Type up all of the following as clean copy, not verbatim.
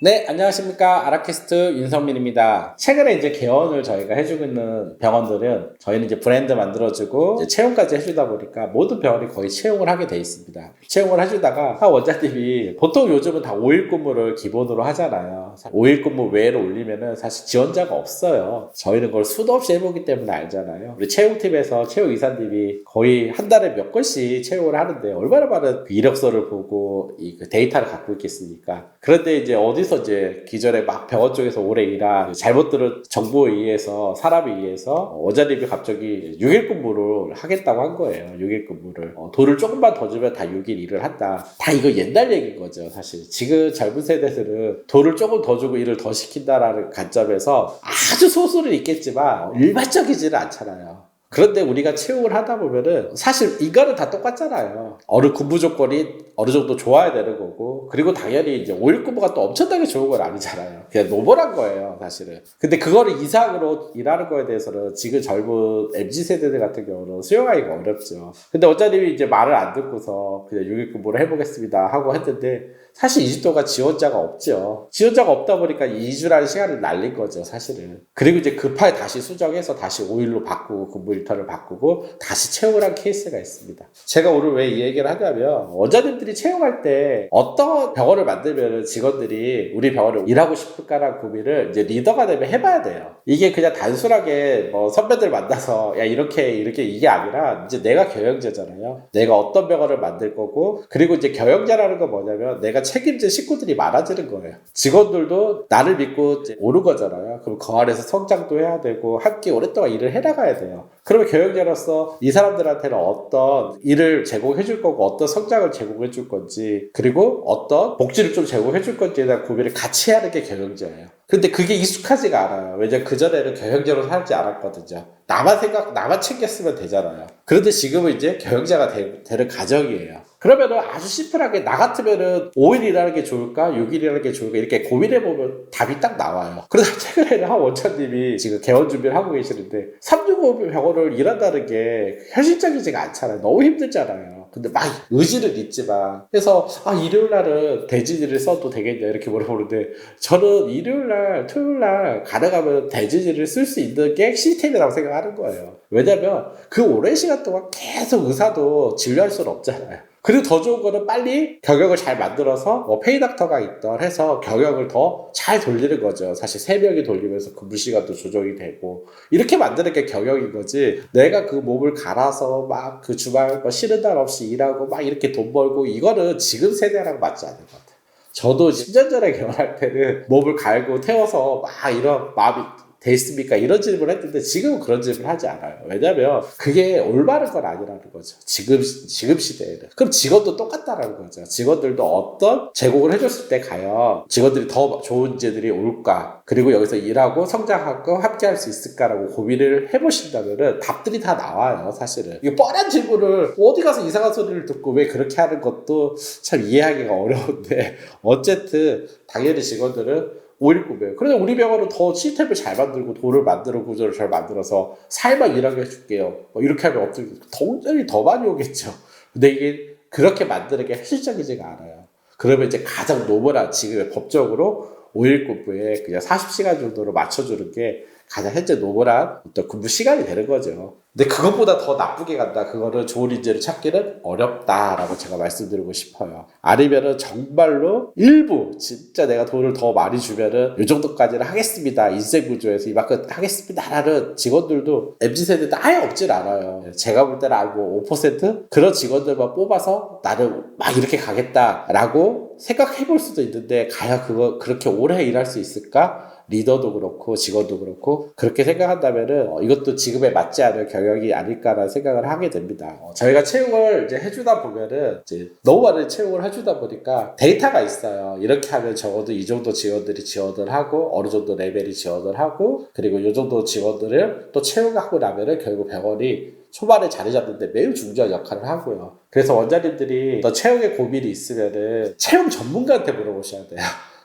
네, 안녕하십니까. 아라캐스트 윤성민입니다. 최근에 이제 개원을 저희가 해주고 있는 병원들은 저희는 이제 브랜드 만들어주고 이제 채용까지 해주다 보니까 모든 병원이 거의 채용을 하게 돼 있습니다. 채용을 해주다가 한 원장님이 보통 요즘은 다 5일 근무를 기본으로 하잖아요. 5일 근무 외로 올리면은 사실 지원자가 없어요. 저희는 그걸 수도 없이 해보기 때문에 알잖아요. 우리 채용팀에서 채용 이사님이 거의 한 달에 몇 건씩 채용을 하는데 얼마나 많은 그 이력서를 보고 그 데이터를 갖고 있겠습니까? 그런데 이제 어디서 이제 기존에 막 병원 쪽에서 오래 일한 잘못 들은 정보에 의해서 사람에 의해서 원장님이 갑자기 6일 근무를 하겠다고 한 거예요. 6일 근무를 돈을 조금만 더 주면 다 6일 일을 한다. 다 이거 옛날 얘기인 거죠. 사실 지금 젊은 세대들은 돈을 조금 더 주고 일을 더 시킨다라는 관점에서 아주 소수는 있겠지만 일반적이지는 않잖아요. 그런데 우리가 채용을 하다 보면은 사실 인간은 다 똑같잖아요. 어느 근무 조건이 어느 정도 좋아야 되는 거고, 그리고 당연히 이제 5일 근무가 또 엄청나게 좋은 건 아니잖아요. 그냥 노멀한 거예요, 사실은. 근데 그거를 이상으로 일하는 거에 대해서는 지금 젊은 MZ 세대들 같은 경우는 수용하기가 어렵죠. 근데 원장님이 이제 말을 안 듣고서 그냥 6일 근무를 해보겠습니다 하고 했는데, 사실 2주 동안 지원자가 없죠. 지원자가 없다 보니까 2주라는 시간을 날린 거죠, 사실은. 그리고 이제 급하게 다시 수정해서 다시 5일로 바꾸고 근무 일터를 바꾸고 다시 채용을 한 케이스가 있습니다. 제가 오늘 왜 이 얘기를 하냐면 원장님들이 채용할 때 어떤 병원을 만들면 직원들이 우리 병원에 일하고 싶을까라는 고민을 이제 리더가 되면 해봐야 돼요. 이게 그냥 단순하게 뭐 선배들 만나서 야 이렇게 이게 아니라 이제 내가 경영자잖아요. 내가 어떤 병원을 만들 거고, 그리고 이제 경영자라는 건 뭐냐면 내가 책임질 식구들이 많아지는 거예요. 직원들도 나를 믿고 이제 오는 거잖아요. 그럼 그 안에서 성장도 해야 되고 함께 오랫동안 일을 해나가야 돼요. 그러면 경영자로서 이 사람들한테는 어떤 일을 제공해 줄 거고 어떤 성장을 제공해 줄 건지, 그리고 어떤 복지를 좀 제공해 줄 건지에 대한 고민을 같이 하는 게 경영자예요. 근데 그게 익숙하지가 않아요. 왜냐면 그전에는 경영자로 살지 않았거든요. 나만 챙겼으면 되잖아요. 그런데 지금은 이제 경영자가 되는 가정이에요. 그러면은 아주 심플하게 나 같으면은 5일 일하는 게 좋을까? 6일 일하는 게 좋을까? 이렇게 고민해보면 답이 딱 나와요. 그러다 최근에는 한 원장님이 지금 개원 준비를 하고 계시는데 365 병원을 일한다는 게 현실적이지가 않잖아요. 너무 힘들잖아요. 근데 막 의지는 있지만, 그래서 일요일 날은 대진이를 써도 되겠냐 이렇게 물어보는데, 저는 일요일 날 토요일 날 가능하면 대진이를 쓸 수 있는 게 시스템이라고 생각하는 거예요. 왜냐면 그 오랜 시간 동안 계속 의사도 진료할 수는 없잖아요. 그리고 더 좋은 거는 빨리 경영을 잘 만들어서 뭐 페이닥터가 있던 해서 경영을 더 잘 돌리는 거죠. 사실 3명이 돌리면서 근무 시간도 조정이 되고 이렇게 만드는 게 경영인 거지, 내가 그 몸을 갈아서 막 그 주말 뭐 쉬는 날 없이 일하고 막 이렇게 돈 벌고, 이거는 지금 세대랑 맞지 않는 것 같아요. 저도 10년 전에 결혼할 때는 몸을 갈고 태워서 막 이런 마음이 돼 있습니까? 이런 질문을 했는데 지금은 그런 질문을 하지 않아요. 왜냐면 그게 올바른 건 아니라는 거죠. 지금 시대에는. 그럼 직원도 똑같다라는 거죠. 직원들도 어떤 제공을 해줬을 때 과연 직원들이 더 좋은 제들이 올까? 그리고 여기서 일하고 성장하고 함께 할 수 있을까라고 고민을 해보신다면은 답들이 다 나와요, 사실은. 이거 뻔한 질문을 어디 가서 이상한 소리를 듣고 왜 그렇게 하는 것도 참 이해하기가 어려운데, 어쨌든 당연히 직원들은 5일 꿈이에요. 그런데 우리 병원은 더 시스템을 잘 만들고 돈을 만들어 구조를 잘 만들어서 살만 일하게 해줄게요. 이렇게 하면 어떻게 돈이 더 많이 오겠죠. 근데 이게 그렇게 만드는 게 현실적이지가 않아요. 그러면 이제 가장 노멀한 지금의 법적으로 5일 근무에 그냥 40시간 정도로 맞춰주는 게 가장 현재 노멀한 어떤 근무 시간이 되는 거죠. 근데 그것보다 더 나쁘게 간다, 그거는 좋은 인재를 찾기는 어렵다라고 제가 말씀드리고 싶어요. 아니면은 정말로 일부 진짜 내가 돈을 더 많이 주면은 이 정도까지는 하겠습니다, 인생 구조에서 이만큼 하겠습니다라는 직원들도 MZ세대도 아예 없진 않아요. 제가 볼 때는 뭐 5% 그런 직원들만 뽑아서 나는 막 이렇게 가겠다라고 생각해 볼 수도 있는데, 과연 그거 그렇게 오래 일할 수 있을까? 리더도 그렇고 직원도 그렇고 그렇게 생각한다면은 이것도 지금에 맞지 않을 경영이 아닐까라는 생각을 하게 됩니다. 저희가 채용을 이제 해주다 보면은 이제 너무 많은 채용을 해주다 보니까 데이터가 있어요. 이렇게 하면 적어도 이 정도 직원들이 지원을 하고 어느 정도 레벨이 지원을 하고, 그리고 이 정도 직원들을 또 채용하고 나면은 결국 병원이 초반에 자리 잡는데 매우 중요한 역할을 하고요. 그래서 원장님들이 더 채용에 고민이 있으면은 채용 전문가한테 물어보셔야 돼요.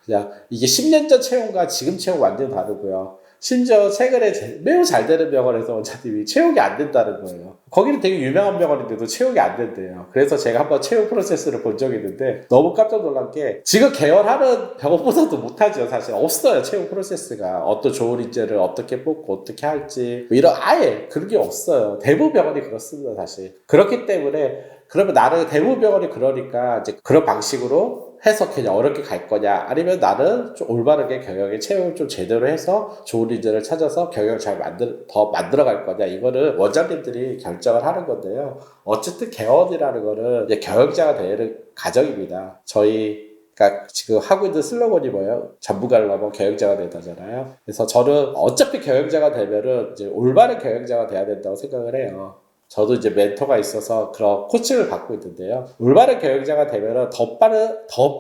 그냥 이게 10년 전 채용과 지금 채용 완전 다르고요. 심지어 최근에 매우 잘 되는 병원에서 원장님이 채용이 안 된다는 거예요. 거기는 되게 유명한 병원인데도 채용이 안 된대요. 그래서 제가 한번 채용 프로세스를 본 적이 있는데 너무 깜짝 놀란 게 지금 개원하는 병원보다도 못하죠. 사실 없어요. 채용 프로세스가. 어떤 좋은 인재를 어떻게 뽑고 어떻게 할지 뭐 이런 아예 그런 게 없어요. 대부분 병원이 그렇습니다. 사실. 그렇기 때문에 그러면 나는 대부분 병원이 그러니까 이제 그런 방식으로 해서 그냥 어렵게 갈 거냐 아니면 나는 좀 올바르게 경영에 채용을 좀 제대로 해서 좋은 인재를 찾아서 경영을 잘 만들어 갈 거냐 이거는 원장님들이 결정을 하는 건데요. 어쨌든 개원이라는 거는 이제 경영자가 되는 과정입니다. 저희가 지금 하고 있는 슬로건이 뭐예요? 전문가를 넘어 경영자가 된다잖아요. 그래서 저는 어차피 경영자가 되면은 이제 올바른 경영자가 돼야 된다고 생각을 해요. 저도 이제 멘토가 있어서 그런 코칭을 받고 있는데요. 올바른 경영자가 되면 더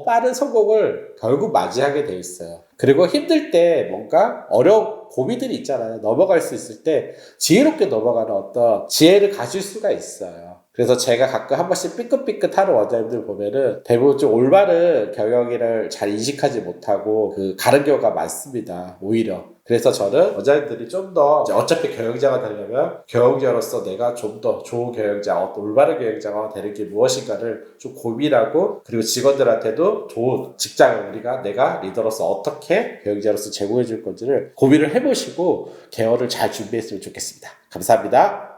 빠른 성공을 결국 맞이하게 돼 있어요. 그리고 힘들 때 뭔가 어려운 고민들이 있잖아요. 넘어갈 수 있을 때 지혜롭게 넘어가는 어떤 지혜를 가질 수가 있어요. 그래서 제가 가끔 한 번씩 삐끗삐끗하는 원장님들 보면은 대부분 좀 올바른 경영을 잘 인식하지 못하고 가는 경우가 많습니다. 오히려. 그래서 저는 원장님들이 좀 더 어차피 경영자가 되려면 경영자로서 내가 좀 더 좋은 경영자, 올바른 경영자가 되는 게 무엇인가를 좀 고민하고 그리고 직원들한테도 좋은 직장을 내가 리더로서 어떻게 경영자로서 제공해 줄 건지를 고민을 해보시고 개원을 잘 준비했으면 좋겠습니다. 감사합니다.